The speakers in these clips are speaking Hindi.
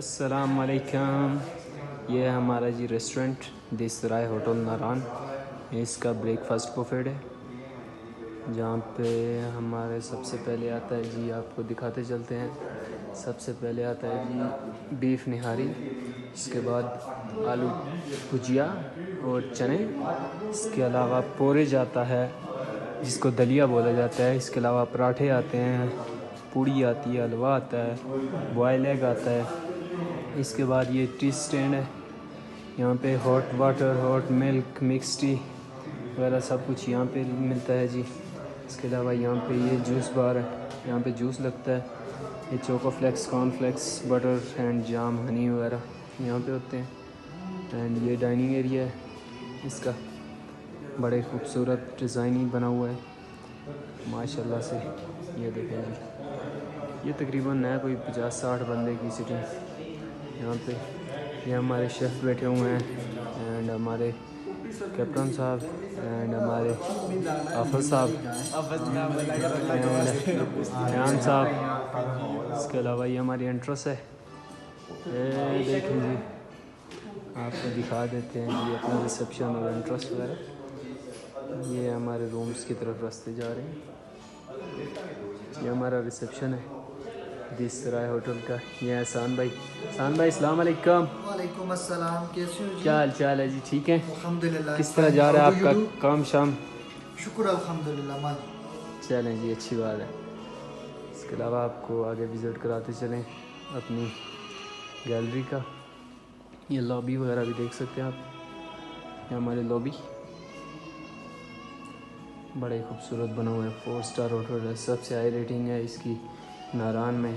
अस्सलाम वालेकुम। ये है हमारा जी रेस्टोरेंट देसराय होटल नारान। इसका ब्रेकफास्ट बुफेट है जहाँ पे हमारे सबसे पहले आता है जी, आपको दिखाते चलते हैं। सबसे पहले आता है जी बीफ निहारी, इसके बाद आलू भुजिया और चने, इसके अलावा पोरेज आता है जिसको दलिया बोला जाता है। इसके अलावा पराठे आते हैं, पूड़ी आती है, हलवा आता है, बॉयल एग आता है। इसके बाद ये टी स्टैंड है, यहाँ पे hot water, hot milk, mix T वगैरह सब कुछ यहाँ पे मिलता है जी। इसके अलावा यहाँ पे ये जूस बार है, यहाँ पे जूस लगता है। ये choco flakes, cornflakes, butter and jam, honey वगैरह यहाँ पे होते हैं। एंड ये डाइनिंग एरिया है, इसका बड़े खूबसूरत डिज़ाइनिंग बना हुआ है माशाल्लाह से। ये देखें जी, ये तकरीबन है कोई 50-60 बंदे की सिटिंग यहाँ पे। ये हमारे शेफ़ बैठे हुए हैं एंड हमारे कैप्टन साहब एंड हमारे आफर साहब एंड साहब। इसके अलावा ये हमारी एंट्रेंस है, ये देखें जी, आपको दिखा देते हैं जी अपना रिसेप्शन और एंट्रेंस वगैरह। ये हमारे रूम्स की तरफ रास्ते जा रहे हैं। ये हमारा रिसेप्शन है देसराय होटल का। ये है सान भाई। सान भाई अस्सलाम वालेकुम। वालेकुम अस्सलाम, कैसे हो जी? क्या हाल चाल है जी? ठीक है, अल्हम्दुलिल्लाह। किस तरह जा रहा है आपका काम शाम? शुक्र अल्हम्दुलिल्लाह मान। चलें जी, अच्छी बात है। इसके अलावा आपको आगे विज़िट कराते चलें अपनी गैलरी का। ये लॉबी वगैरह भी देख सकते हैं आप। ये हमारे लॉबी बड़े खूबसूरत बना हुआ है, 4 स्टार होटल है, सबसे हाई रेटिंग है इसकी नारान में।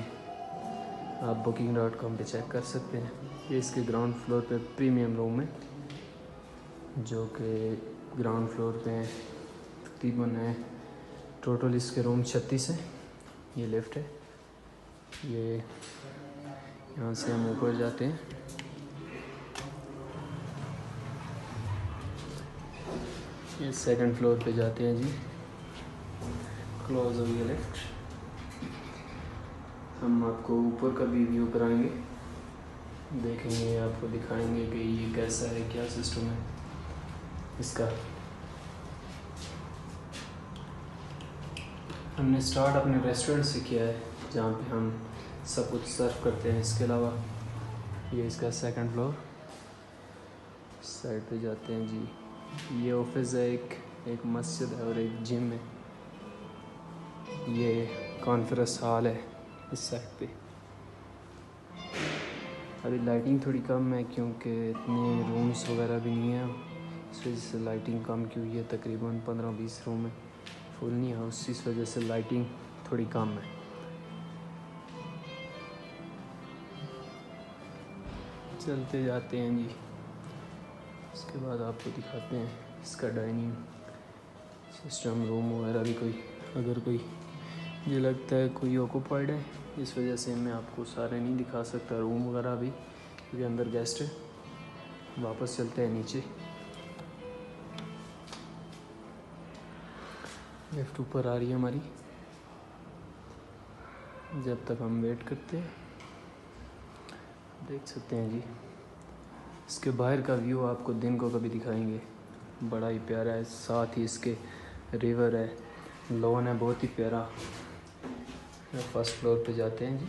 आप booking.com पे चेक कर सकते हैं। ये इसके ग्राउंड फ्लोर पे प्रीमियम रूम है जो कि ग्राउंड फ्लोर पे हैं, तकरीबन है टोटल इसके रूम 36 है। ये लिफ्ट है, ये यहाँ से हम ऊपर जाते हैं। ये सेकंड फ्लोर पे जाते हैं जी, क्लोज हो गया लिफ्ट। हम आपको ऊपर का भी व्यू कराएंगे, देखेंगे, आपको दिखाएंगे कि ये कैसा है, क्या सिस्टम है इसका। हमने स्टार्ट अपने रेस्टोरेंट से किया है जहाँ पे हम सब कुछ सर्व करते हैं। इसके अलावा ये इसका सेकंड फ्लोर, साइड पे जाते हैं जी। ये ऑफिस है, एक मस्जिद है और एक जिम है। ये कॉन्फ्रेंस हॉल है इस साइड पे। अभी लाइटिंग थोड़ी कम है क्योंकि इतने रूम्स वगैरह भी नहीं है, इस वजह से लाइटिंग कम की हुई है। तकरीबन 15-20 रूम है, फुल नहीं है, उसी वजह से लाइटिंग थोड़ी कम है। चलते जाते हैं जी। इसके बाद आपको दिखाते हैं इसका डाइनिंग सिस्टम, रूम वगैरह भी कोई, अगर कोई मुझे लगता है कोई ऑक्यूपाइड है, इस वजह से मैं आपको सारे नहीं दिखा सकता रूम वगैरह भी, क्योंकि अंदर गेस्ट है। वापस चलते हैं नीचे। लिफ्ट ऊपर आ रही है हमारी, जब तक हम वेट करते हैं। देख सकते हैं जी, इसके बाहर का व्यू आपको दिन को कभी दिखाएंगे, बड़ा ही प्यारा है। साथ ही इसके रिवर है, लॉन है, बहुत ही प्यारा। फर्स्ट फ्लोर पे जाते हैं जी।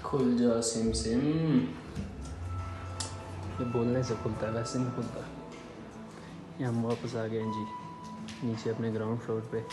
खुल जा सिम सिम, ये बोलने से खुलता है, वैसे नहीं खुलता। ये हम वापस आ गए हैं जी नीचे अपने ग्राउंड फ्लोर पे।